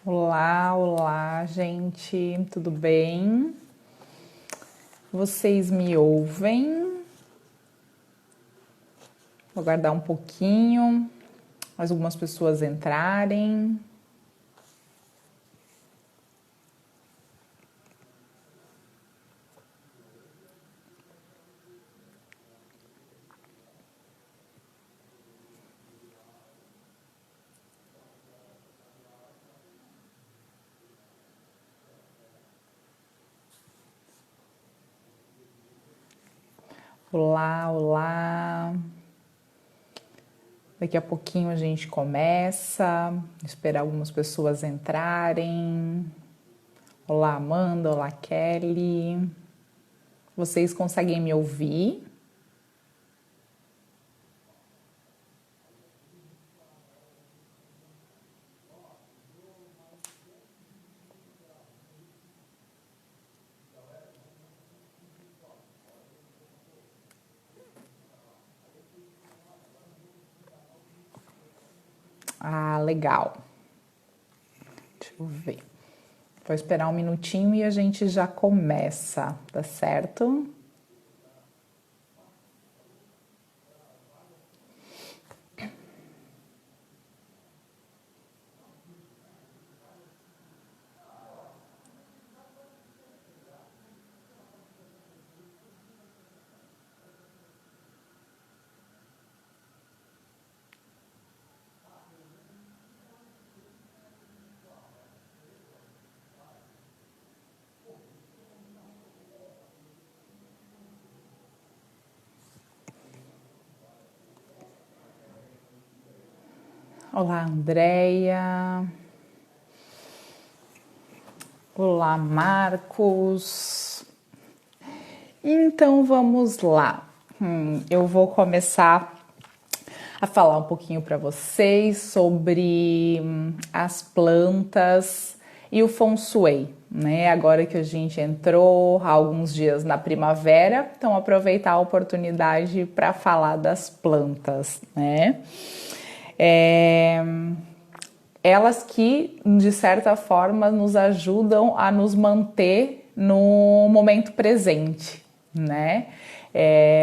Olá, olá, gente, tudo bem? Vocês me ouvem? Vou aguardar um pouquinho, mais algumas pessoas entrarem. Olá, olá. Daqui a pouquinho a gente começa, esperar algumas pessoas entrarem. Olá, Amanda, olá, Kelly. Vocês conseguem me ouvir? Ah, legal. Deixa eu ver. Vou esperar um minutinho e a gente já começa, tá certo? Olá, Andréia. Olá, Marcos. Então vamos lá. Eu vou começar a falar um pouquinho para vocês sobre as plantas e o Feng Shui, né? Agora que a gente entrou há alguns dias na primavera, então aproveitar a oportunidade para falar das plantas, né? Elas que, de certa forma, nos ajudam a nos manter no momento presente, né?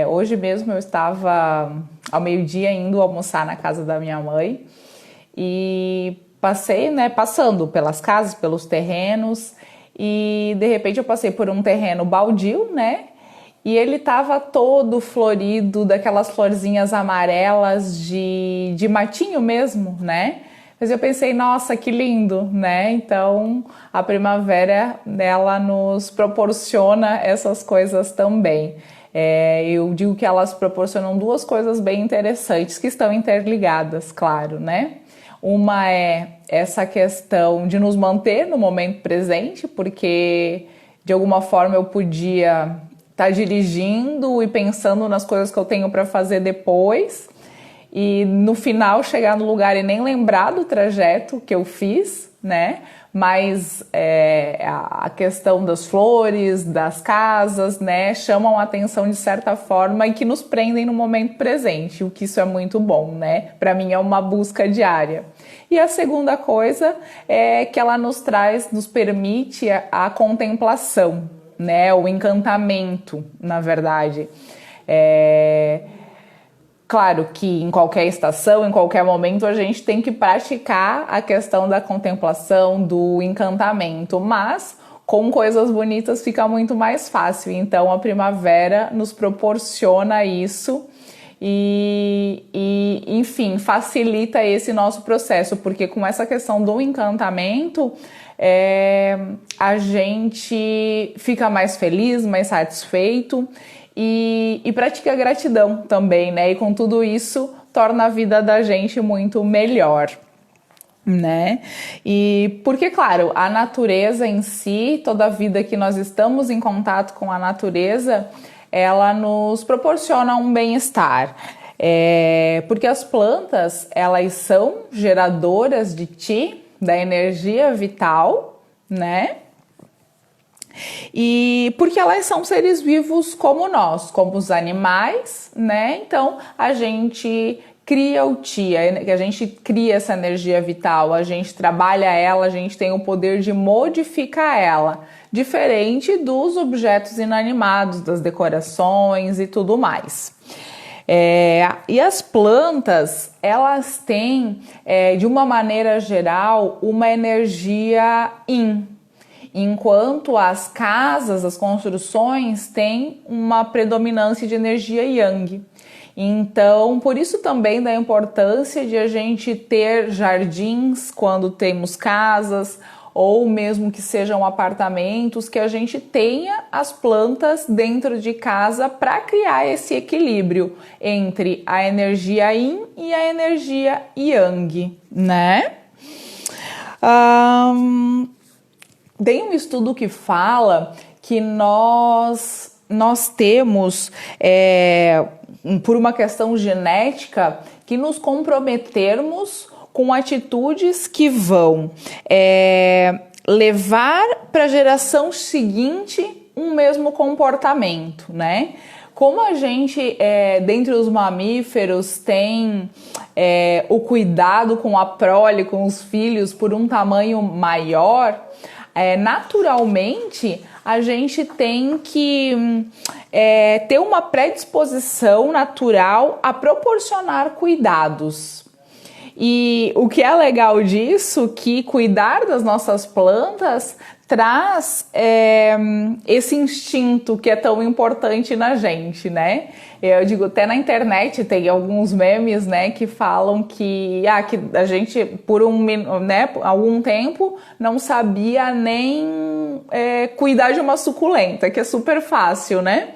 Hoje mesmo eu estava ao meio-dia indo almoçar na casa da minha mãe e passando pelas casas, pelos terrenos, e de repente eu passei por um terreno baldio, né? E ele tava todo florido, daquelas florzinhas amarelas de matinho mesmo, né? Mas eu pensei, nossa, que lindo, né? Então, a primavera, ela nos proporciona essas coisas também. Eu digo que elas proporcionam duas coisas bem interessantes, que estão interligadas, claro, né? Uma é essa questão de nos manter no momento presente, porque de alguma forma eu podia estar dirigindo e pensando nas coisas que eu tenho para fazer depois, e no final chegar no lugar e nem lembrar do trajeto que eu fiz, né? Mas a questão das flores, das casas, né, chamam a atenção de certa forma e que nos prendem no momento presente, o que isso é muito bom, né? Para mim é uma busca diária. E a segunda coisa é que ela nos permite a contemplação, né? O encantamento, na verdade. Claro que em qualquer estação, em qualquer momento, a gente tem que praticar a questão da contemplação, do encantamento, mas com coisas bonitas fica muito mais fácil. Então a primavera nos proporciona isso enfim, facilita esse nosso processo, porque com essa questão do encantamento, a gente fica mais feliz, mais satisfeito e pratica gratidão também, né? E com tudo isso, torna a vida da gente muito melhor, né? E porque, claro, a natureza em si, toda a vida que nós estamos em contato com a natureza, ela nos proporciona um bem-estar. Porque as plantas, elas são geradoras de ti, da energia vital, né? E porque elas são seres vivos como nós, como os animais, né? Então a gente cria o Ti, que a gente cria essa energia vital, a gente trabalha ela, a gente tem o poder de modificar ela, diferente dos objetos inanimados, das decorações e tudo mais. E as plantas, elas têm, de uma maneira geral, uma energia yin, enquanto as casas, as construções têm uma predominância de energia yang. Então, por isso também da importância de a gente ter jardins quando temos casas, ou mesmo que sejam apartamentos, que a gente tenha as plantas dentro de casa para criar esse equilíbrio entre a energia yin e a energia yang, né? Tem um estudo que fala que nós temos, por uma questão genética, que nos comprometermos com atitudes que vão levar para a geração seguinte um mesmo comportamento, né? Como a gente, dentre os mamíferos, tem o cuidado com a prole, com os filhos, por um tamanho maior, naturalmente a gente tem que ter uma predisposição natural a proporcionar cuidados. E o que é legal disso, que cuidar das nossas plantas traz esse instinto que é tão importante na gente, né? Eu digo, até na internet tem alguns memes, né, que falam que a gente, por algum tempo, não sabia nem cuidar de uma suculenta, que é super fácil, né?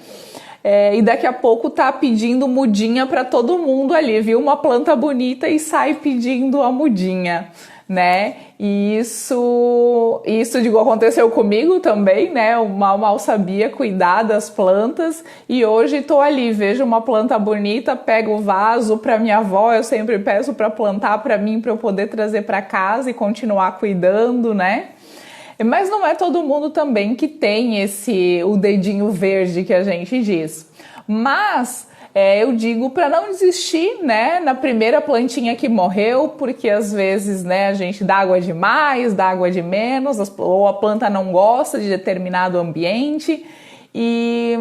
E daqui a pouco tá pedindo mudinha para todo mundo ali, viu? Uma planta bonita e sai pedindo a mudinha, né? E isso aconteceu comigo também, né? Eu mal sabia cuidar das plantas e hoje tô ali, vejo uma planta bonita, pego o vaso para minha avó, eu sempre peço para plantar para mim, para eu poder trazer para casa e continuar cuidando, né? Mas não é todo mundo também que tem o dedinho verde que a gente diz. Mas eu digo para não desistir, né, na primeira plantinha que morreu, porque às vezes, né, a gente dá água de mais, dá água de menos, ou a planta não gosta de determinado ambiente e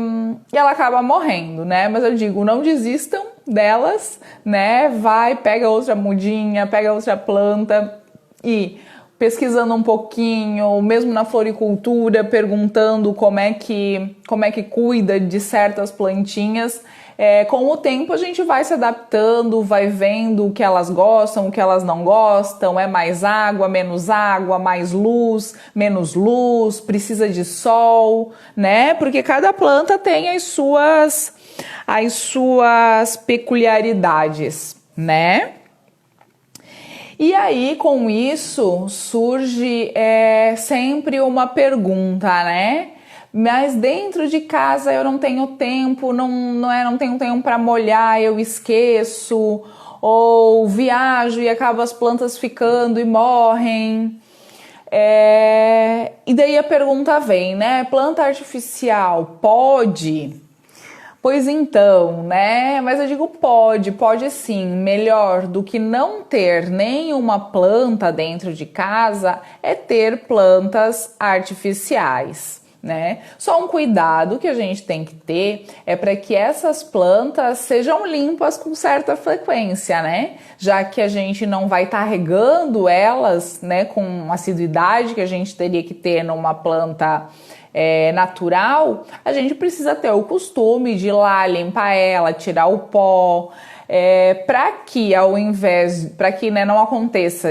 ela acaba morrendo, né? Mas eu digo, não desistam delas, né? Pega outra mudinha, pega outra planta e pesquisando um pouquinho, mesmo na floricultura, perguntando como é que cuida de certas plantinhas. Com o tempo a gente vai se adaptando, vai vendo o que elas gostam, o que elas não gostam, mais água, mais luz, menos luz, precisa de sol, né? Porque cada planta tem as suas peculiaridades, né? E aí, com isso, surge sempre uma pergunta, né? Mas dentro de casa eu não tenho tempo, não tenho tempo para molhar, eu esqueço, ou viajo e acabo as plantas ficando e morrem. E daí a pergunta vem, né? Planta artificial pode? Pois então, né? Mas eu digo pode sim. Melhor do que não ter nenhuma planta dentro de casa é ter plantas artificiais, né? Só um cuidado que a gente tem que ter é para que essas plantas sejam limpas com certa frequência, né? Já que a gente não vai estar regando elas, né, com assiduidade que a gente teria que ter numa planta natural, a gente precisa ter o costume de ir lá, limpar ela, tirar o pó, para que não aconteça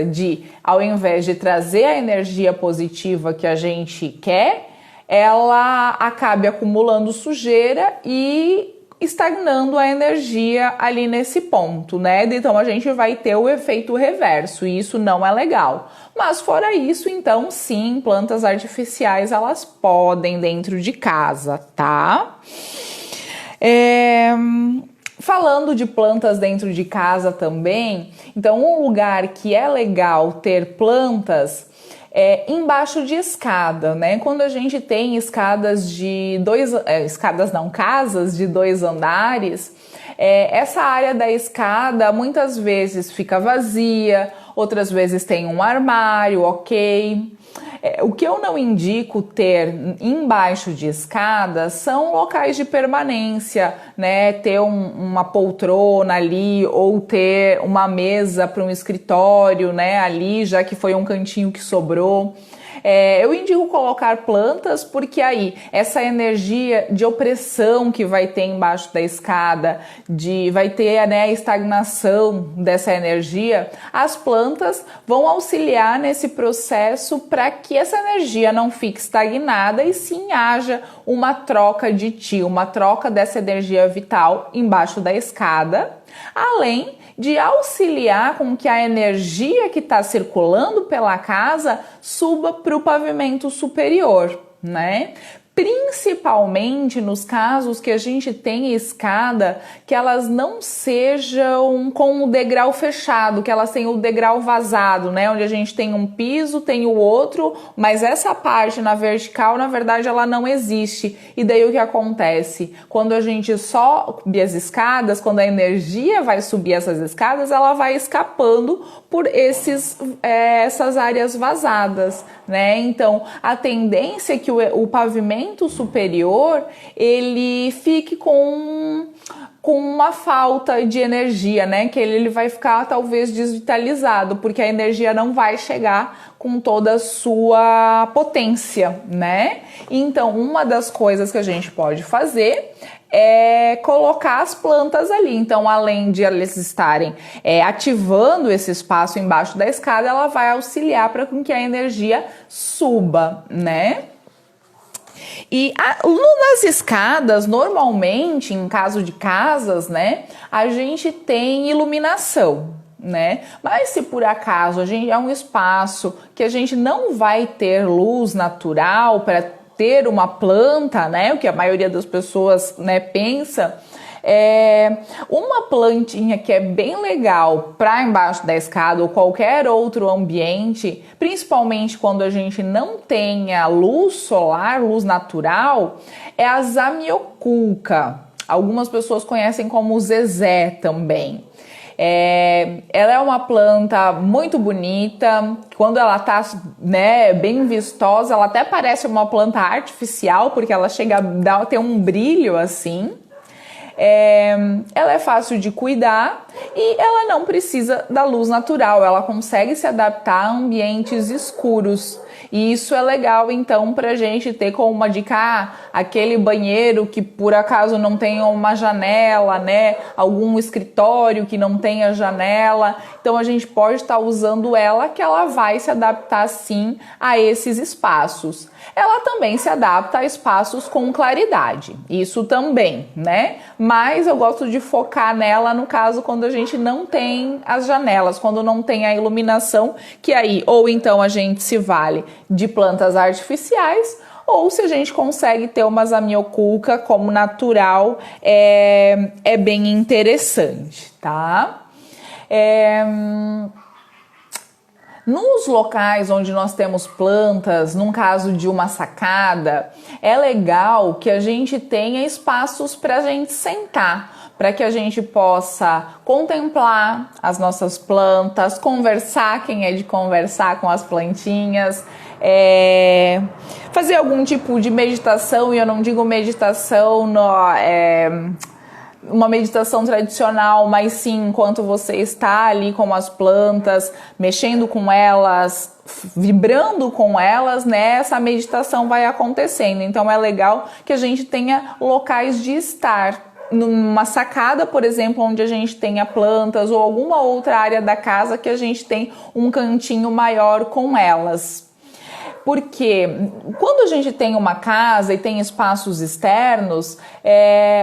ao invés de trazer a energia positiva que a gente quer, ela acabe acumulando sujeira e estagnando a energia ali nesse ponto, né? Então a gente vai ter o efeito reverso e isso não é legal. Mas fora isso, então sim, plantas artificiais elas podem dentro de casa, tá? Falando de plantas dentro de casa também, então um lugar que é legal ter plantas embaixo de escada, né? Quando a gente tem casas de 2 andares, essa área da escada muitas vezes fica vazia, outras vezes tem um armário, ok? O que eu não indico ter embaixo de escadas são locais de permanência, né? Ter uma poltrona ali ou ter uma mesa para um escritório, né? Ali, já que foi um cantinho que sobrou. Eu indico colocar plantas porque aí essa energia de opressão que vai ter embaixo da escada, vai ter, né, a estagnação dessa energia, as plantas vão auxiliar nesse processo para que essa energia não fique estagnada e sim haja uma troca de ti, uma troca dessa energia vital embaixo da escada, além de auxiliar com que a energia que está circulando pela casa suba para o pavimento superior, né? Principalmente nos casos que a gente tem escada, que elas não sejam com o degrau fechado, que elas tenham o degrau vazado, né? Onde a gente tem um piso, tem o outro, mas essa parte na vertical, na verdade, ela não existe. E daí o que acontece? Quando a gente sobe as escadas, quando a energia vai subir essas escadas, ela vai escapando por essas áreas vazadas, né? Então, a tendência é que o pavimento superior ele fique com uma falta de energia, né? Que ele vai ficar talvez desvitalizado, porque a energia não vai chegar com toda a sua potência, né? Então, uma das coisas que a gente pode fazer é colocar as plantas ali. Então, além de elas estarem ativando esse espaço embaixo da escada, ela vai auxiliar para que a energia suba, né? E nas escadas, normalmente, em caso de casas, né, a gente tem iluminação, né? Mas se por acaso a gente é um espaço que a gente não vai ter luz natural para ter uma planta, né, o que a maioria das pessoas, né, pensa, uma plantinha que é bem legal para embaixo da escada ou qualquer outro ambiente, principalmente quando a gente não tenha luz solar, luz natural, é a Zamioculca. Algumas pessoas conhecem como Zezé também. Ela é uma planta muito bonita, quando ela tá, né, bem vistosa, ela até parece uma planta artificial, porque ela chega a ter um brilho assim. Ela é fácil de cuidar e ela não precisa da luz natural, ela consegue se adaptar a ambientes escuros. E isso é legal, então, pra gente ter como uma dica, aquele banheiro que por acaso não tenha uma janela, né? Algum escritório que não tenha janela. Então, a gente pode estar usando ela, que ela vai se adaptar, sim, a esses espaços. Ela também se adapta a espaços com claridade, isso também, né? Mas eu gosto de focar nela no caso quando a gente não tem as janelas, quando não tem a iluminação, que aí ou então a gente se vale de plantas artificiais, ou se a gente consegue ter uma Zamioculca como natural, é bem interessante, tá? Nos locais onde nós temos plantas, num caso de uma sacada, é legal que a gente tenha espaços para a gente sentar, para que a gente possa contemplar as nossas plantas, conversar, quem é de conversar com as plantinhas, fazer algum tipo de meditação, e eu não digo meditação uma meditação tradicional, mas sim enquanto você está ali com as plantas, mexendo com elas, vibrando com elas, né? Essa meditação vai acontecendo. Então é legal que a gente tenha locais de estar. Numa sacada, por exemplo, onde a gente tenha plantas, ou alguma outra área da casa que a gente tem um cantinho maior com elas. Porque quando a gente tem uma casa e tem espaços externos,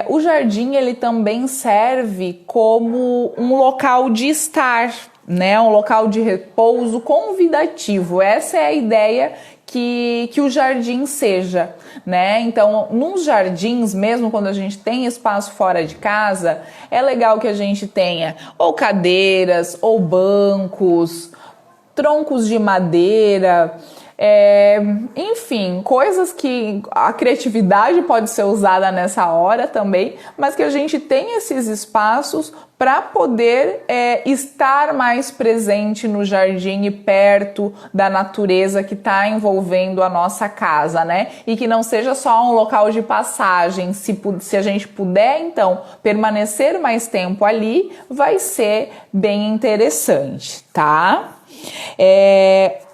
o jardim ele também serve como um local de estar, né? Um local de repouso convidativo. Essa é a ideia que o jardim seja, né? Então, nos jardins, mesmo quando a gente tem espaço fora de casa, é legal que a gente tenha ou cadeiras, ou bancos, troncos de madeira, Enfim, coisas que a criatividade pode ser usada nessa hora também, mas que a gente tem esses espaços para poder estar mais presente no jardim e perto da natureza que está envolvendo a nossa casa, né? E que não seja só um local de passagem. Se a gente puder, então, permanecer mais tempo ali, vai ser bem interessante, tá?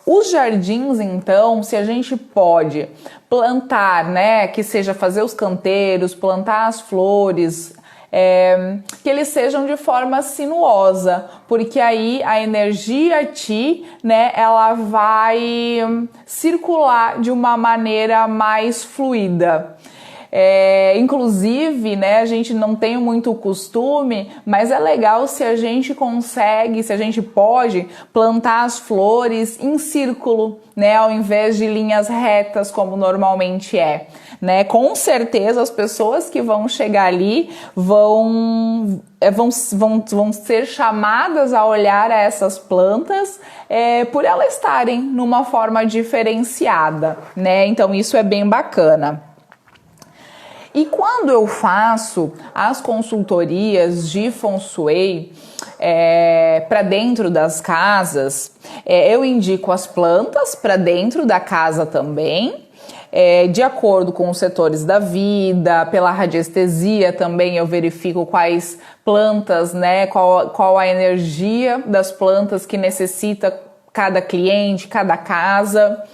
Os jardins, então, se a gente pode plantar, né, que seja fazer os canteiros, plantar as flores, que eles sejam de forma sinuosa, porque aí a energia né, ela vai circular de uma maneira mais fluida. Inclusive, né, a gente não tem muito costume, mas é legal se a gente consegue, se a gente pode plantar as flores em círculo, né, ao invés de linhas retas como normalmente né? Com certeza as pessoas que vão chegar ali vão ser chamadas a olhar essas plantas por elas estarem numa forma diferenciada, né? Então isso é bem bacana. E quando eu faço as consultorias de Feng Shui para dentro das casas, eu indico as plantas para dentro da casa também, de acordo com os setores da vida, pela radiestesia também eu verifico quais plantas, né, qual a energia das plantas que necessita cada cliente, cada casa.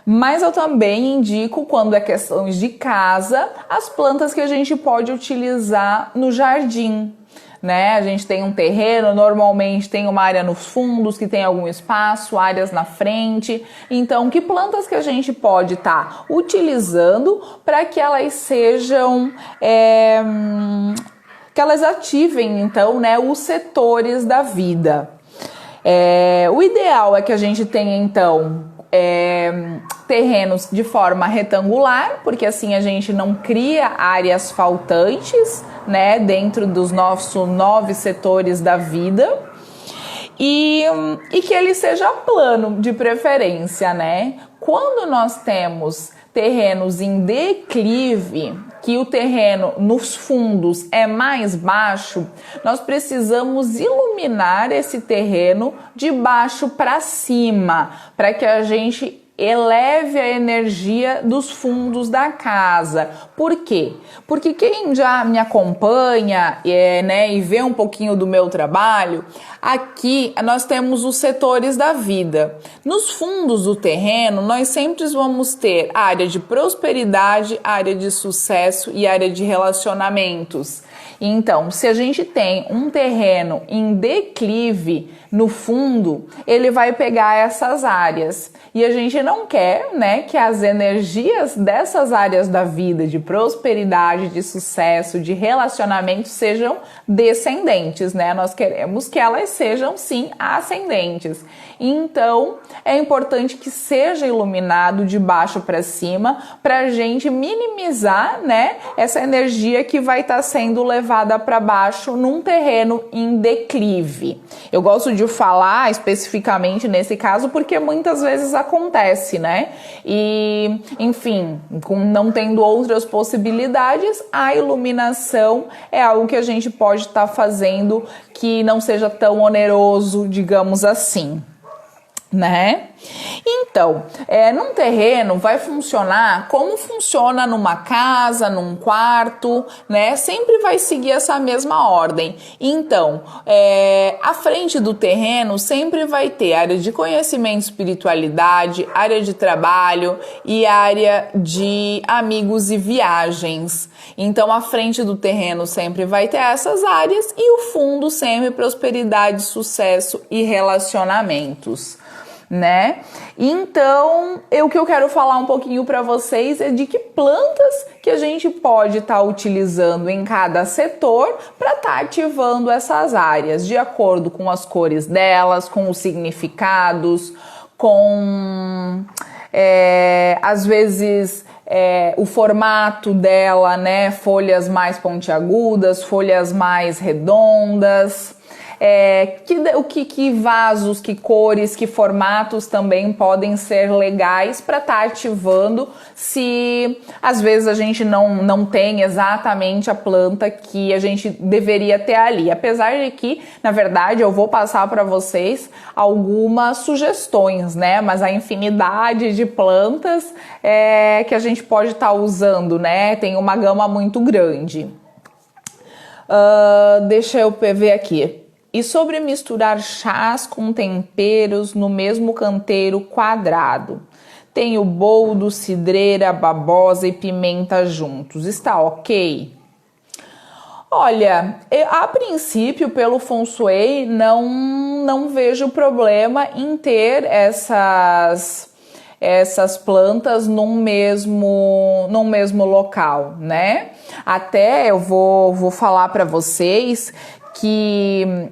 Mas eu também indico, quando é questões de casa, as plantas que a gente pode utilizar no jardim, né? A gente tem um terreno, normalmente tem uma área nos fundos que tem algum espaço, áreas na frente. Então, que plantas que a gente pode estar utilizando para que elas sejam que elas ativem, então, né, os setores da vida. O ideal é que a gente tenha, então, terrenos de forma retangular, porque assim a gente não cria áreas faltantes, né, dentro dos nossos 9 setores da vida, e que ele seja plano, de preferência, né? Quando nós temos terrenos em declive, que o terreno nos fundos é mais baixo, nós precisamos iluminar esse terreno de baixo para cima, para que a gente eleve a energia dos fundos da casa. Por quê? Porque quem já me acompanha né, e vê um pouquinho do meu trabalho, aqui nós temos os setores da vida. Nos fundos do terreno, nós sempre vamos ter área de prosperidade, área de sucesso e área de relacionamentos. Então, se a gente tem um terreno em declive no fundo, ele vai pegar essas áreas. E a gente não quer, né, que as energias dessas áreas da vida, de prosperidade, de sucesso, de relacionamento, sejam descendentes, né? Nós queremos que elas sejam, sim, ascendentes. Então, é importante que seja iluminado de baixo para cima, para a gente minimizar, né, essa energia que vai estar sendo levada para baixo num terreno em declive. Eu gosto de falar especificamente nesse caso porque muitas vezes acontece, né? E, enfim, não tendo outras possibilidades, a iluminação é algo que a gente pode estar fazendo que não seja tão oneroso, digamos assim, né? Então, num terreno vai funcionar como funciona numa casa, num quarto, né? Sempre vai seguir essa mesma ordem. Então, à frente do terreno sempre vai ter área de conhecimento e espiritualidade, área de trabalho e área de amigos e viagens. Então, à frente do terreno sempre vai ter essas áreas e o fundo sempre prosperidade, sucesso e relacionamentos, né? Então, o que eu quero falar um pouquinho para vocês é de que plantas que a gente pode estar utilizando em cada setor para estar ativando essas áreas, de acordo com as cores delas, com os significados, com às vezes o formato dela, né? Folhas mais pontiagudas, folhas mais redondas. que vasos, que cores, que formatos também podem ser legais para estar ativando, se às vezes a gente não tem exatamente a planta que a gente deveria ter ali. Apesar de que, na verdade, eu vou passar para vocês algumas sugestões, né? Mas a infinidade de plantas que a gente pode estar usando, né? Tem uma gama muito grande. Deixa eu ver aqui. E sobre misturar chás com temperos no mesmo canteiro quadrado. Tenho boldo, cidreira, babosa e pimenta juntos. Está ok? Olha, a princípio, pelo Feng Shui, não vejo problema em ter essas plantas num mesmo local, né? Até eu vou falar para vocês que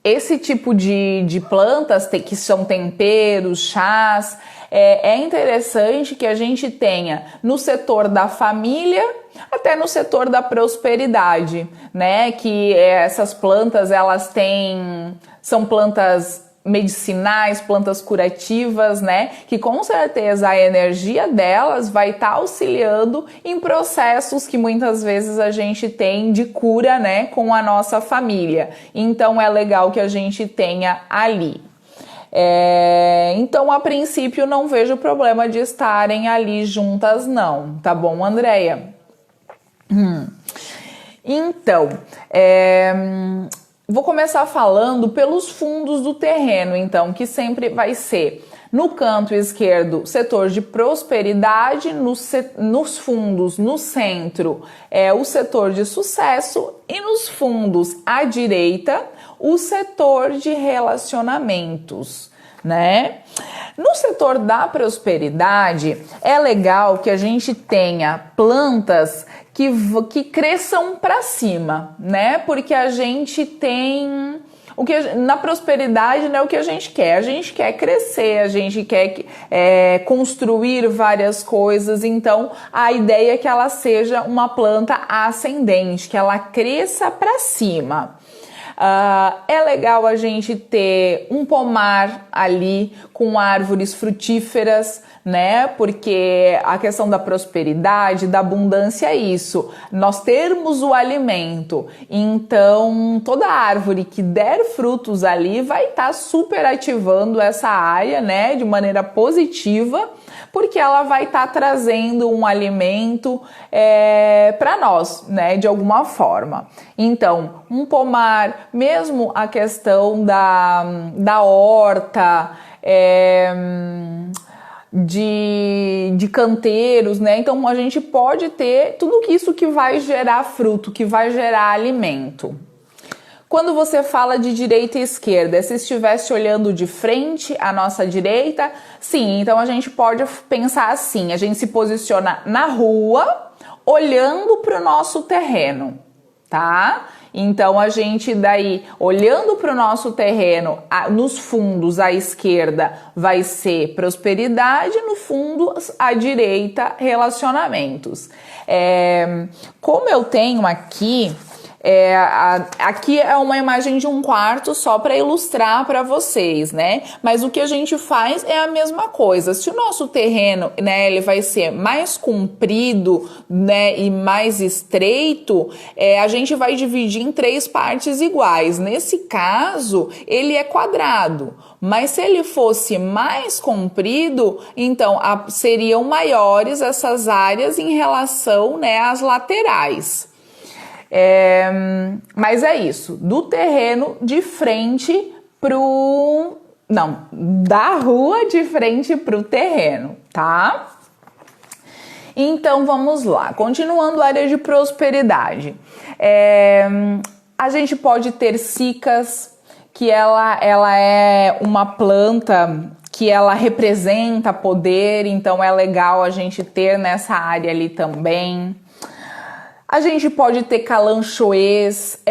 esse tipo de plantas que são temperos, chás, é interessante que a gente tenha no setor da família, até no setor da prosperidade, né? Que essas plantas, são plantas medicinais, plantas curativas, né? Que com certeza a energia delas vai estar auxiliando em processos que muitas vezes a gente tem de cura, né? Com a nossa família. Então é legal que a gente tenha ali. Então, a princípio, não vejo problema de estarem ali juntas, não. Tá bom, Andréia? Então, vou começar falando pelos fundos do terreno, então, que sempre vai ser no canto esquerdo, setor de prosperidade, nos fundos, no centro, o setor de sucesso e nos fundos à direita, o setor de relacionamentos, né? No setor da prosperidade, é legal que a gente tenha plantas que cresçam para cima, né? Porque a gente tem na prosperidade, né, o que a gente quer? A gente quer crescer, a gente quer construir várias coisas. Então, a ideia é que ela seja uma planta ascendente, que ela cresça para cima. É legal a gente ter um pomar ali com árvores frutíferas, né? Porque a questão da prosperidade, da abundância é isso. Nós termos o alimento. Então, toda árvore que der frutos ali vai estar super ativando essa área, né? De maneira positiva, porque ela vai estar trazendo um alimento para nós, né? De alguma forma. Então, um pomar, mesmo a questão da horta, de canteiros, né? Então a gente pode ter tudo isso que vai gerar fruto, que vai gerar alimento. Quando você fala de direita e esquerda, se estivesse olhando de frente à nossa direita, sim, então a gente pode pensar assim, a gente se posiciona na rua, olhando para o nosso terreno, tá? Então a gente daí, olhando para o nosso terreno, nos fundos à esquerda vai ser prosperidade, no fundo à direita relacionamentos. Como eu tenho aqui, aqui é uma imagem de um quarto só para ilustrar para vocês, né? Mas o que a gente faz é a mesma coisa. Se o nosso terreno, né, ele vai ser mais comprido, né, e mais estreito, a gente vai dividir em 3 partes iguais. Nesse caso, ele é quadrado. Mas se ele fosse mais comprido, então seriam maiores essas áreas em relação, né, às laterais. Mas é isso, do terreno de frente da rua de frente pro terreno, tá? Então vamos lá, continuando a área de prosperidade. A gente pode ter cicas, que ela é uma planta que ela representa poder, então é legal a gente ter nessa área ali também. A gente pode ter calanchoês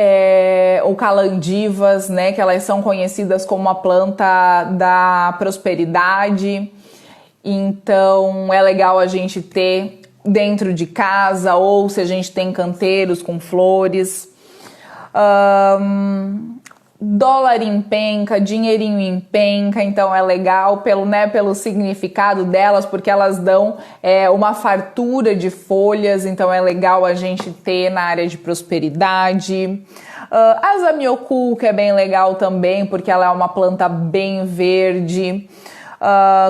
ou calandivas, né, que elas são conhecidas como a planta da prosperidade. Então é legal a gente ter dentro de casa, ou se a gente tem canteiros com flores. dólar em penca, dinheirinho em penca, então é legal pelo significado delas, porque elas dão uma fartura de folhas, então é legal a gente ter na área de prosperidade. A Zamioculca, que é bem legal também, porque ela é uma planta bem verde.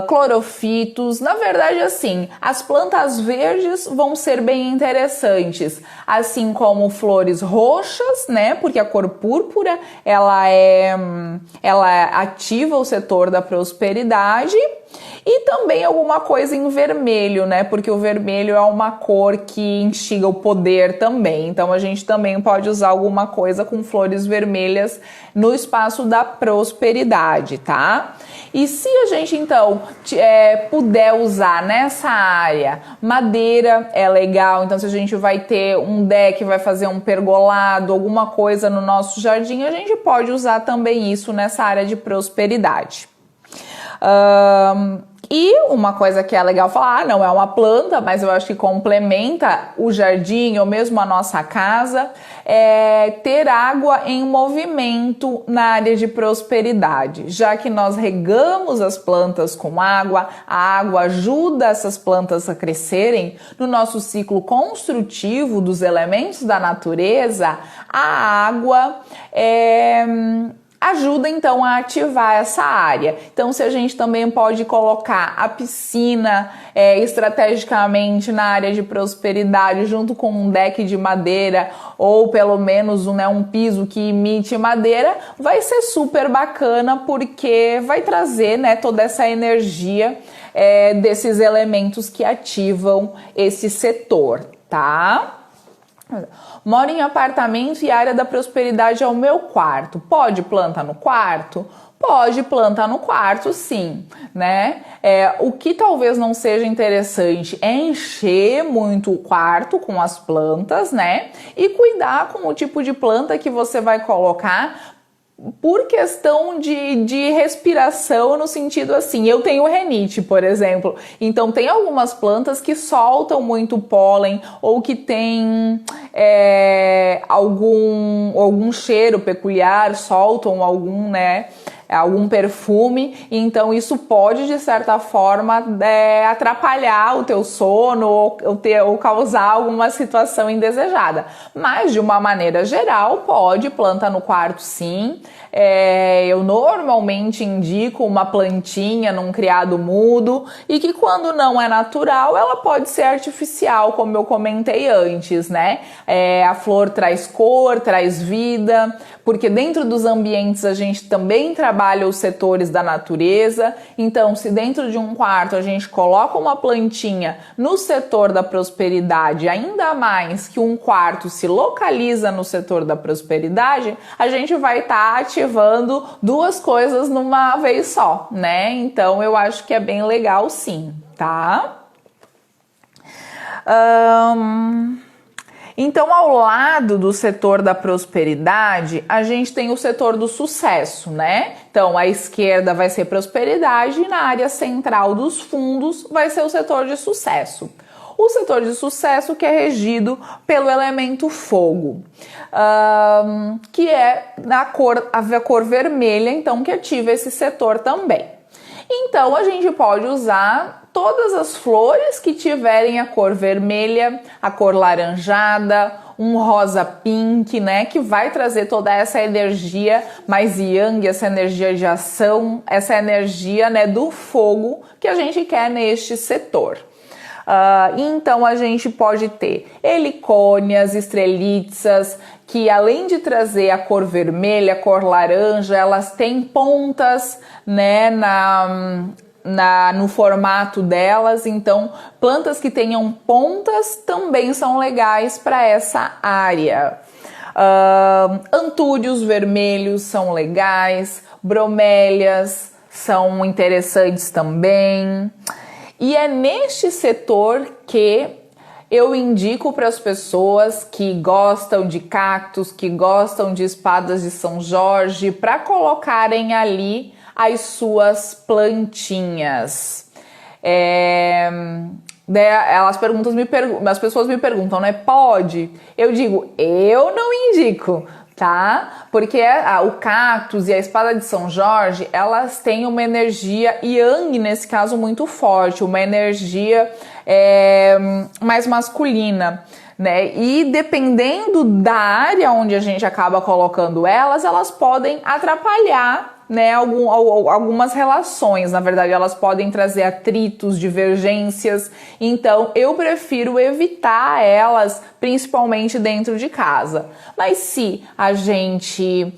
Clorofitos, na verdade assim, as plantas verdes vão ser bem interessantes, assim como flores roxas, né, porque a cor púrpura ela ativa o setor da prosperidade, e também alguma coisa em vermelho, né, porque o vermelho é uma cor que instiga o poder também, então a gente também pode usar alguma coisa com flores vermelhas no espaço da prosperidade, tá? E se a gente então puder usar nessa área, madeira é legal, então se a gente vai ter um deck, vai fazer um pergolado, alguma coisa no nosso jardim, a gente pode usar também isso nessa área de prosperidade. E uma coisa que é legal falar, não é uma planta, mas eu acho que complementa o jardim ou mesmo a nossa casa, é ter água em movimento na área de prosperidade. Já que nós regamos as plantas com água, a água ajuda essas plantas a crescerem. No nosso ciclo construtivo dos elementos da natureza, a água ajuda então a ativar essa área. Então, se a gente também pode colocar a piscina estrategicamente na área de prosperidade, junto com um deck de madeira, ou pelo menos um piso que imite madeira, vai ser super bacana, porque vai trazer, né, toda essa energia desses elementos que ativam esse setor, tá? Moro em apartamento e a área da prosperidade é o meu quarto. Pode plantar no quarto? Pode plantar no quarto, sim, né? O que talvez não seja interessante é encher muito o quarto com as plantas, né? E cuidar com o tipo de planta que você vai colocar, por questão de respiração, no sentido assim, eu tenho renite, por exemplo, então tem algumas plantas que soltam muito pólen ou que tem algum cheiro peculiar, soltam algum perfume, então isso pode de certa forma atrapalhar o teu sono ou causar alguma situação indesejada, mas de uma maneira geral pode, planta no quarto sim. Eu normalmente indico uma plantinha num criado mudo, e que quando não é natural ela pode ser artificial, como eu comentei antes, né? A flor traz cor, traz vida, porque dentro dos ambientes a gente também trabalha os setores da natureza. Então, se dentro de um quarto a gente coloca uma plantinha no setor da prosperidade, ainda mais que um quarto se localiza no setor da prosperidade, a gente vai estar ativando duas coisas numa vez só, né? Então, eu acho que é bem legal sim, tá? Então, ao lado do setor da prosperidade, a gente tem o setor do sucesso, né? Então, à esquerda vai ser prosperidade e na área central dos fundos vai ser o setor de sucesso. O setor de sucesso que é regido pelo elemento fogo, que é a cor vermelha, então, que ativa esse setor também. Então, a gente pode usar todas as flores que tiverem a cor vermelha, a cor laranjada, um rosa pink, né, que vai trazer toda essa energia mais yang, essa energia de ação, essa energia, né, do fogo que a gente quer neste setor. Então a gente pode ter helicônias, estrelítsas, que além de trazer a cor vermelha, a cor laranja, elas têm pontas, né, no formato delas. Então, plantas que tenham pontas também são legais para essa área. Antúrios vermelhos são legais, bromélias são interessantes também. E é neste setor que eu indico para as pessoas que gostam de cactos, que gostam de espadas de São Jorge, para colocarem ali as suas plantinhas. As pessoas me perguntam, né? Pode? Eu digo, eu não indico. tá? Porque o cactus e a espada de São Jorge, elas têm uma energia yang, nesse caso, muito forte, uma energia mais masculina, né? E dependendo da área onde a gente acaba colocando elas podem atrapalhar, né, algumas relações. Na verdade, elas podem trazer atritos, divergências. Então, eu prefiro evitar elas, principalmente dentro de casa. Mas se a gente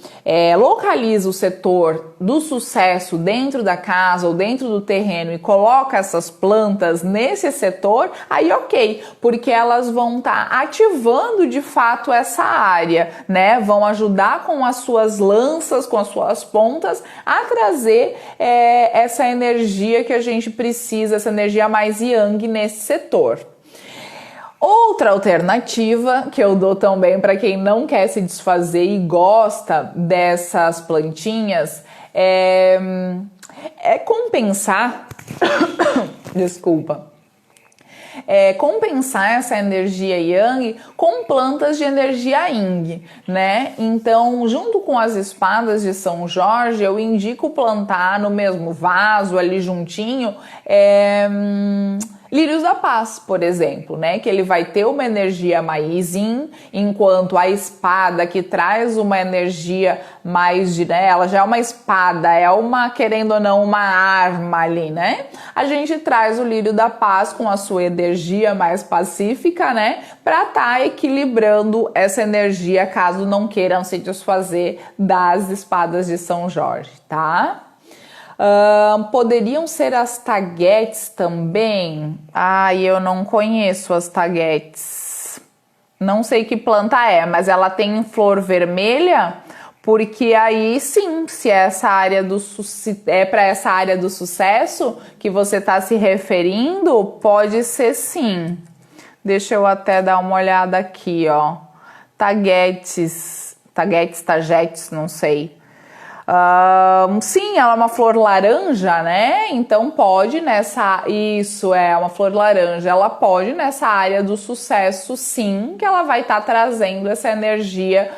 localiza o setor do sucesso dentro da casa ou dentro do terreno e coloca essas plantas nesse setor, aí ok, porque elas vão estar ativando de fato essa área, né? Vão ajudar com as suas lanças, com as suas pontas, a trazer essa energia que a gente precisa, essa energia mais yang nesse setor. Outra alternativa que eu dou também para quem não quer se desfazer e gosta dessas plantinhas é compensar, desculpa, compensar essa energia yang com plantas de energia yin, né? Então, junto com as espadas de São Jorge, eu indico plantar no mesmo vaso, ali juntinho, lírios da paz, por exemplo, né? Que ele vai ter uma energia mais yin, enquanto a espada que traz uma energia mais de, né? Ela já é uma espada, é uma, querendo ou não, uma arma ali, né? A gente traz o lírio da paz com a sua energia mais pacífica, né? Para estar equilibrando essa energia, caso não queiram se desfazer das espadas de São Jorge, tá? Poderiam ser as taguetes também? Eu não conheço as taguetes. Não sei que planta é, mas ela tem flor vermelha, porque aí sim, se essa área é para essa área do sucesso que você está se referindo, pode ser sim. Deixa eu até dar uma olhada aqui, ó. Taguetes, não sei. Sim, ela é uma flor laranja, né? Então pode isso é uma flor laranja, ela pode nessa área do sucesso, sim, que ela vai estar trazendo essa energia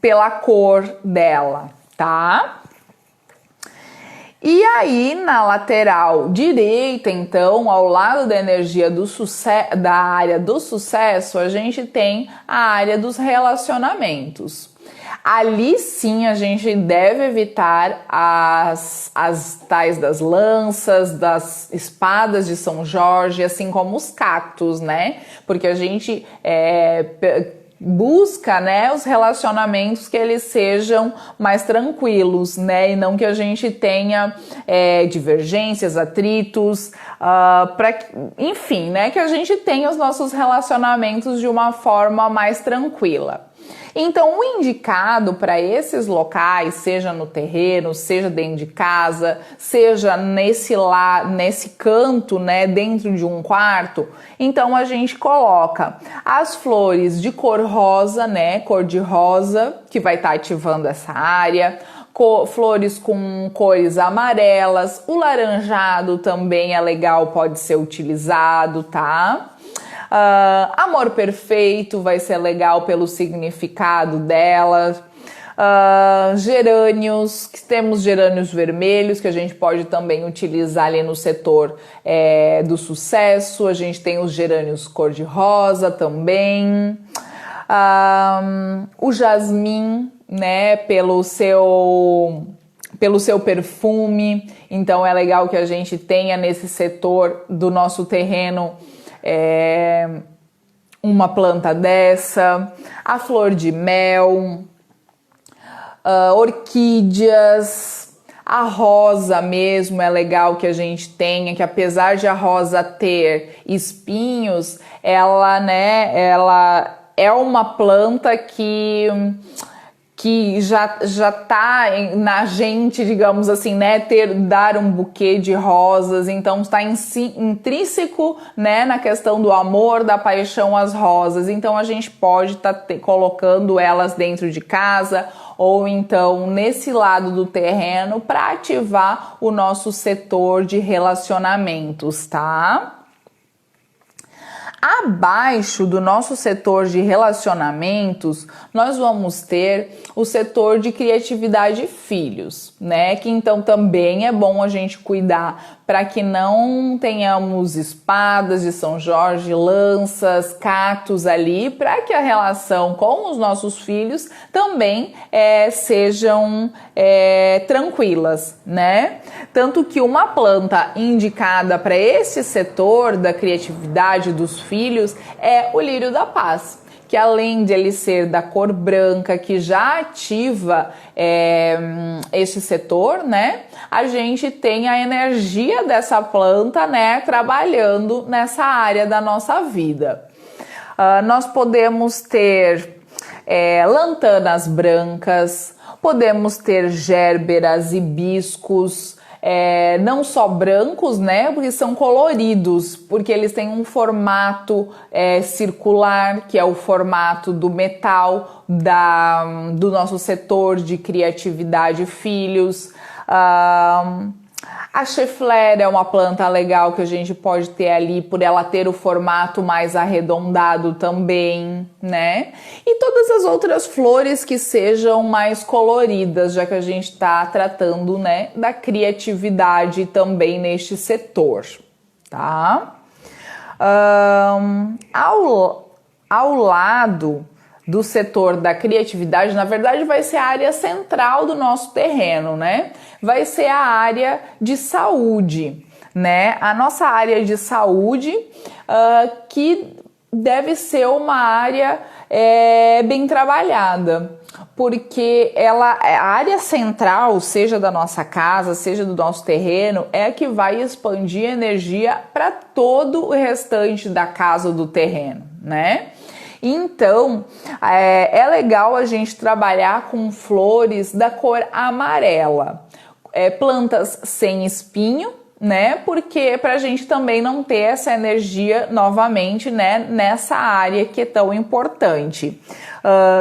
pela cor dela, tá? E aí, na lateral direita, então, ao lado da energia da área do sucesso, a gente tem a área dos relacionamentos. Ali sim a gente deve evitar as tais das lanças, das espadas de São Jorge, assim como os cactos, né? Porque a gente busca, né, os relacionamentos que eles sejam mais tranquilos, né, e não que a gente tenha divergências, atritos, enfim, né, que a gente tenha os nossos relacionamentos de uma forma mais tranquila. Então, o indicado para esses locais, seja no terreno, seja dentro de casa, seja nesse canto, né, dentro de um quarto, então a gente coloca as flores de cor rosa, né, cor de rosa, que vai estar ativando essa área, flores com cores amarelas, o laranjado também é legal, pode ser utilizado, tá? Amor perfeito vai ser legal pelo significado dela. Gerânios, temos gerânios vermelhos que a gente pode também utilizar ali no setor do sucesso. A gente tem os gerânios cor-de-rosa também. O jasmim, né, pelo seu perfume, então é legal que a gente tenha nesse setor do nosso terreno uma planta dessa, a flor de mel, orquídeas, a rosa mesmo é legal que a gente tenha, que apesar de a rosa ter espinhos, ela é uma planta que já tá na gente, digamos assim, né, dar um buquê de rosas, então está intrínseco, né, na questão do amor, da paixão às rosas, então a gente pode estar colocando elas dentro de casa ou então nesse lado do terreno para ativar o nosso setor de relacionamentos, tá? Abaixo do nosso setor de relacionamentos, nós vamos ter o setor de criatividade e filhos, né? Que então também é bom a gente cuidar para que não tenhamos espadas de São Jorge, lanças, cactos ali, para que a relação com os nossos filhos também sejam tranquilas, né? Tanto que uma planta indicada para esse setor da criatividade dos filhos é o lírio da paz, que além de ele ser da cor branca, que já ativa este setor, né? A gente tem a energia dessa planta, né? Trabalhando nessa área da nossa vida. Nós podemos ter lantanas brancas, podemos ter gérberas, hibiscos, não só brancos, né, porque são coloridos, porque eles têm um formato circular, que é o formato do metal do nosso setor de criatividade e filhos. A cheflera é uma planta legal que a gente pode ter ali por ela ter o formato mais arredondado também, né? E todas as outras flores que sejam mais coloridas, já que a gente está tratando, né, da criatividade também neste setor, tá? Ao lado do setor da criatividade, na verdade vai ser a área central do nosso terreno, né? Vai ser a área de saúde, né? A nossa área de saúde que deve ser uma área bem trabalhada, porque a área central, seja da nossa casa, seja do nosso terreno, é a que vai expandir energia para todo o restante da casa ou do terreno, né? Então, é legal a gente trabalhar com flores da cor amarela, plantas sem espinho, né? Porque para a gente também não ter essa energia novamente, né? Nessa área que é tão importante.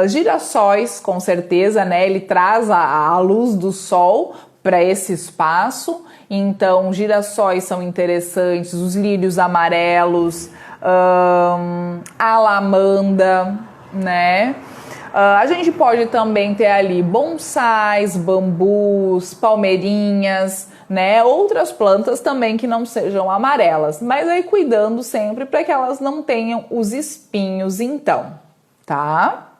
Girassóis, com certeza, né? Ele traz a luz do sol para esse espaço. Então, girassóis são interessantes, os lírios amarelos, a lamanda, né? A gente pode também ter ali bonsais, bambus, palmeirinhas, né? Outras plantas também que não sejam amarelas, mas aí cuidando sempre para que elas não tenham os espinhos, então, tá?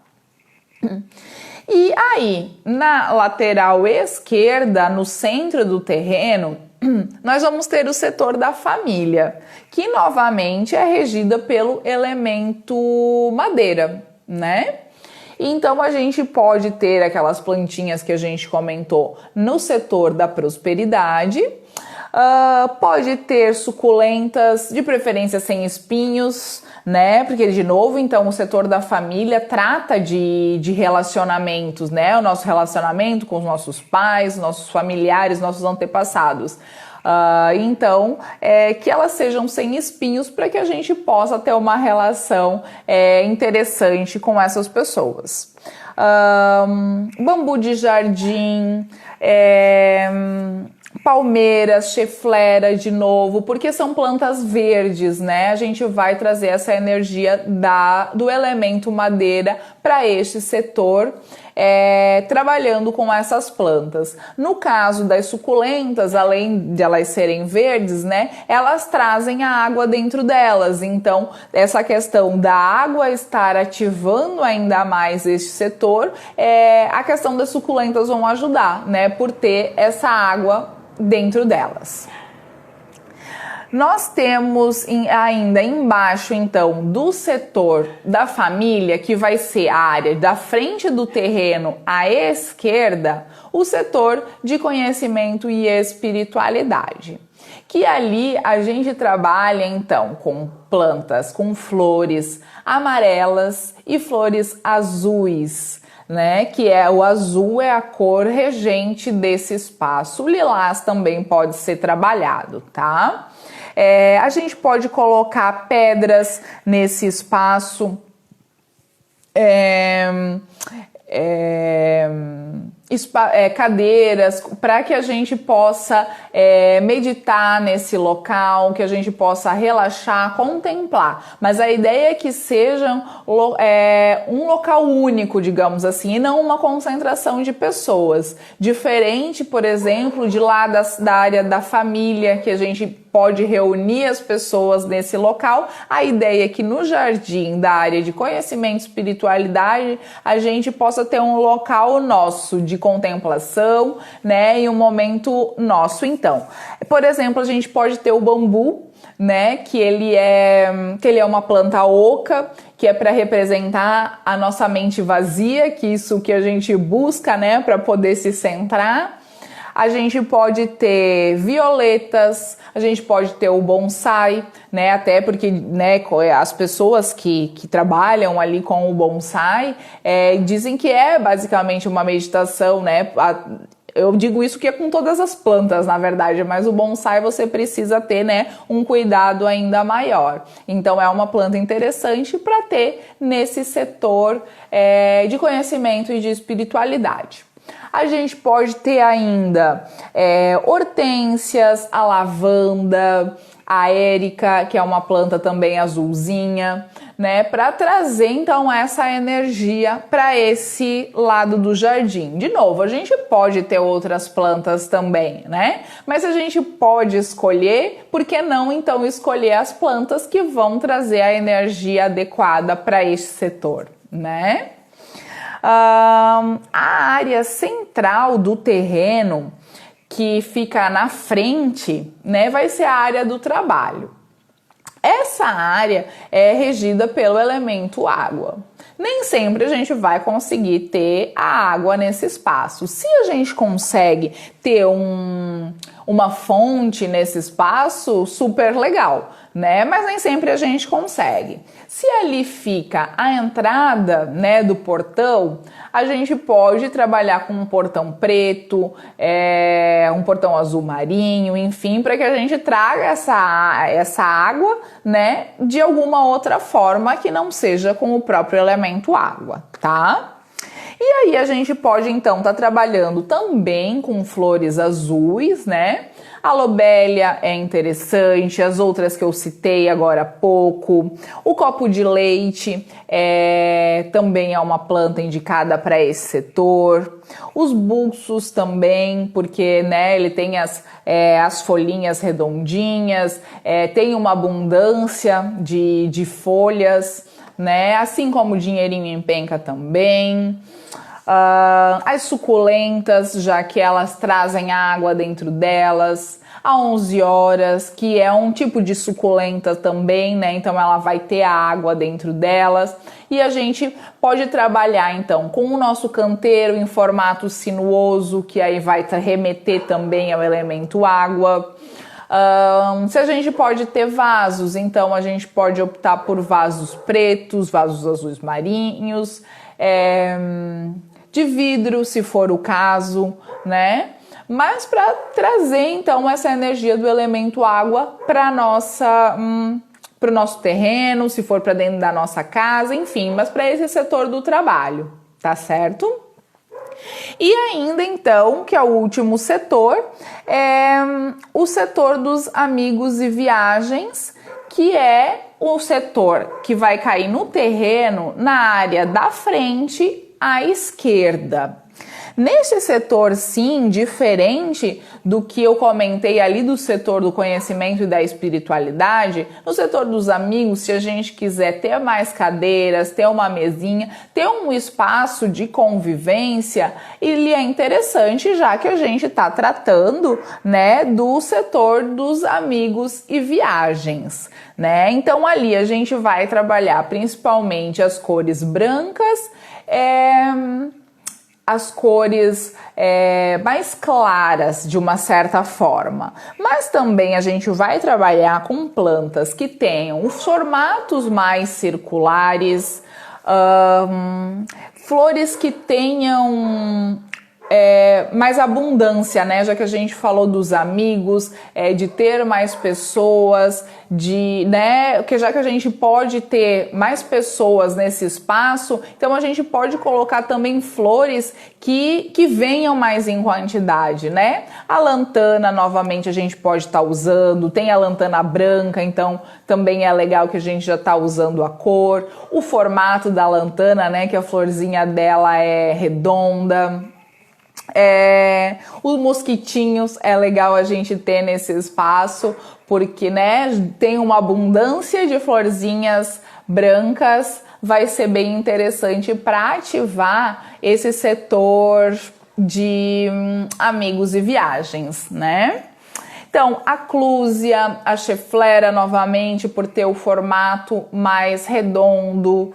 E aí, na lateral esquerda, no centro do terreno, nós vamos ter o setor da família, que novamente é regida pelo elemento madeira, né? Então a gente pode ter aquelas plantinhas que a gente comentou no setor da prosperidade, pode ter suculentas, de preferência sem espinhos, né? Porque, de novo, então, o setor da família trata de relacionamentos, né? O nosso relacionamento com os nossos pais, nossos familiares, nossos antepassados. Então, que elas sejam sem espinhos para que a gente possa ter uma relação interessante com essas pessoas. Bambu de jardim, palmeiras, cheflera de novo, porque são plantas verdes, né? A gente vai trazer essa energia do elemento madeira para este setor, trabalhando com essas plantas. No caso das suculentas, além de elas serem verdes, né? Elas trazem a água dentro delas. Então, essa questão da água estar ativando ainda mais este setor, a questão das suculentas vão ajudar, né? Por ter essa água dentro delas. Nós temos ainda embaixo, então, do setor da família, que vai ser a área da frente do terreno à esquerda, o setor de conhecimento e espiritualidade. Que ali a gente trabalha, então, com plantas, com flores amarelas e flores azuis, né? Que o azul é a cor regente desse espaço. O lilás também pode ser trabalhado, tá? A gente pode colocar pedras nesse espaço. cadeiras para que a gente possa meditar nesse local, que a gente possa relaxar, contemplar. Mas a ideia é que seja um local único, digamos assim, e não uma concentração de pessoas. Diferente, por exemplo, de lá da área da família, que a gente pode reunir as pessoas nesse local. A ideia é que no jardim da área de conhecimento e espiritualidade a gente possa ter um local nosso de contemplação, né, e um momento nosso. Então, por exemplo, a gente pode ter o bambu, né, que ele é uma planta oca, que é para representar a nossa mente vazia, que isso que a gente busca, né, para poder se centrar. A gente pode ter violetas, a gente pode ter o bonsai, né? Até porque, né, as pessoas que trabalham ali com o bonsai dizem que é basicamente uma meditação, né? Eu digo isso que é com todas as plantas, na verdade, mas o bonsai você precisa ter, né, um cuidado ainda maior. Então é uma planta interessante para ter nesse setor de conhecimento e de espiritualidade. A gente pode ter ainda hortênsias, a lavanda, a érica, que é uma planta também azulzinha, né? Para trazer então essa energia para esse lado do jardim. De novo, a gente pode ter outras plantas também, né? Mas a gente pode escolher, por que não então escolher as plantas que vão trazer a energia adequada para esse setor, né? A área central do terreno, que fica na frente, né, vai ser a área do trabalho. Essa área é regida pelo elemento água. Nem sempre a gente vai conseguir ter a água nesse espaço. Se a gente consegue ter uma fonte nesse espaço, super legal, né? Mas nem sempre a gente consegue. Se ali fica a entrada, né, do portão, a gente pode trabalhar com um portão preto, um portão azul marinho, enfim, para que a gente traga essa água, né, de alguma outra forma que não seja com o próprio elemento água, tá? E aí a gente pode então estar trabalhando também com flores azuis, né? A lobélia é interessante, as outras que eu citei agora há pouco. O copo de leite também é uma planta indicada para esse setor. Os buços também, porque, né, ele tem as folhinhas redondinhas, tem uma abundância de folhas, né? Assim como o dinheirinho em penca também. As suculentas, já que elas trazem água dentro delas. A 11 horas, que é um tipo de suculenta também, né? Então ela vai ter a água dentro delas. E a gente pode trabalhar então com o nosso canteiro em formato sinuoso, que aí vai remeter também ao elemento água. Se a gente pode ter vasos, então a gente pode optar por vasos pretos, vasos azuis marinhos, de vidro, se for o caso, né? Mas para trazer então essa energia do elemento água para o nosso terreno, se for para dentro da nossa casa, enfim, mas para esse setor do trabalho, tá certo? E ainda então, que é o último setor, é o setor dos amigos e viagens, que é o setor que vai cair no terreno na área da frente à esquerda. Neste setor, sim, diferente do que eu comentei ali do setor do conhecimento e da espiritualidade, no setor dos amigos, se a gente quiser ter mais cadeiras, ter uma mesinha, ter um espaço de convivência, ele é interessante, já que a gente está tratando, né, do setor dos amigos e viagens, né? Então ali a gente vai trabalhar principalmente as cores brancas, as cores mais claras de uma certa forma, mas também a gente vai trabalhar com plantas que tenham os formatos mais circulares, flores que tenham mais abundância, né? Já que a gente falou dos amigos, de ter mais pessoas, né? Já que a gente pode ter mais pessoas nesse espaço, então a gente pode colocar também flores que venham mais em quantidade, né? A lantana, novamente, a gente pode estar usando, tem a lantana branca, então também é legal que a gente já está usando a cor, o formato da lantana, né? Que a florzinha dela é redonda. Os mosquitinhos é legal a gente ter nesse espaço, porque, né, tem uma abundância de florzinhas brancas, vai ser bem interessante para ativar esse setor de amigos e viagens, né? Então, a clúzia, a cheflera, novamente, por ter o formato mais redondo.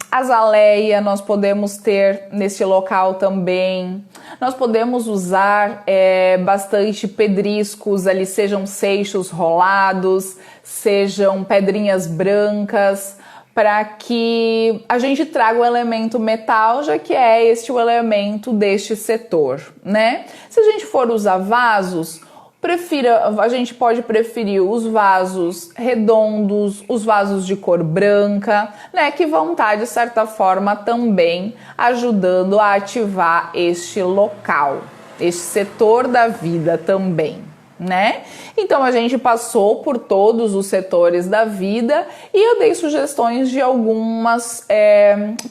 Azaleia nós podemos ter neste local também. Nós podemos usar bastante pedriscos ali, sejam seixos rolados, sejam pedrinhas brancas, para que a gente traga o elemento metal, já que é este o elemento deste setor, né? Se a gente for usar vasos, a gente pode preferir os vasos redondos, os vasos de cor branca, né, que vão estar, de certa forma, também ajudando a ativar este local, este setor da vida também, né? Então a gente passou por todos os setores da vida e eu dei sugestões de algumas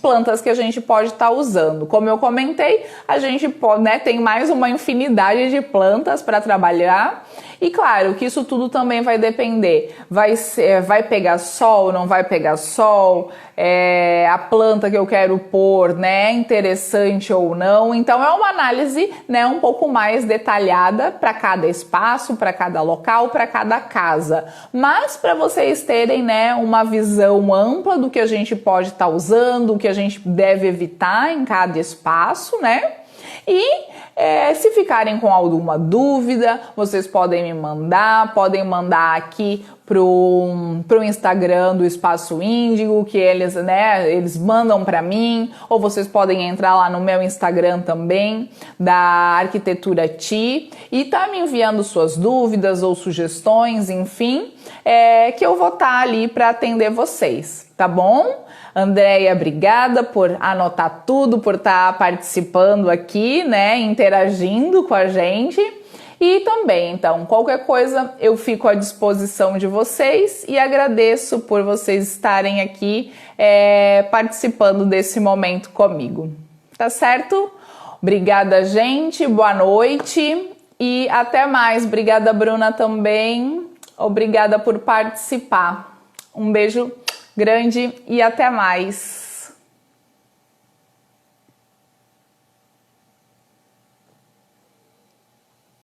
plantas que a gente pode estar usando. Como eu comentei, a gente pode, né, tem mais uma infinidade de plantas para trabalhar. E claro que isso tudo também vai depender, vai pegar sol, não vai pegar sol, a planta que eu quero pôr, né, interessante ou não. Então é uma análise, né, um pouco mais detalhada para cada espaço, para cada local, para cada casa. Mas para vocês terem, né, uma visão ampla do que a gente pode estar usando, o que a gente deve evitar em cada espaço, né? E se ficarem com alguma dúvida, vocês podem podem mandar aqui pro Instagram do Espaço Índigo, que eles mandam para mim, ou vocês podem entrar lá no meu Instagram também, da Arquitetura Ti, e tá me enviando suas dúvidas ou sugestões, enfim, que eu vou estar ali para atender vocês, tá bom? Andréia, obrigada por anotar tudo, por estar participando aqui, né, interagindo com a gente. E também, então, qualquer coisa eu fico à disposição de vocês e agradeço por vocês estarem aqui participando desse momento comigo. Tá certo? Obrigada, gente. Boa noite e até mais. Obrigada, Bruna, também. Obrigada por participar. Um beijo grande e até mais.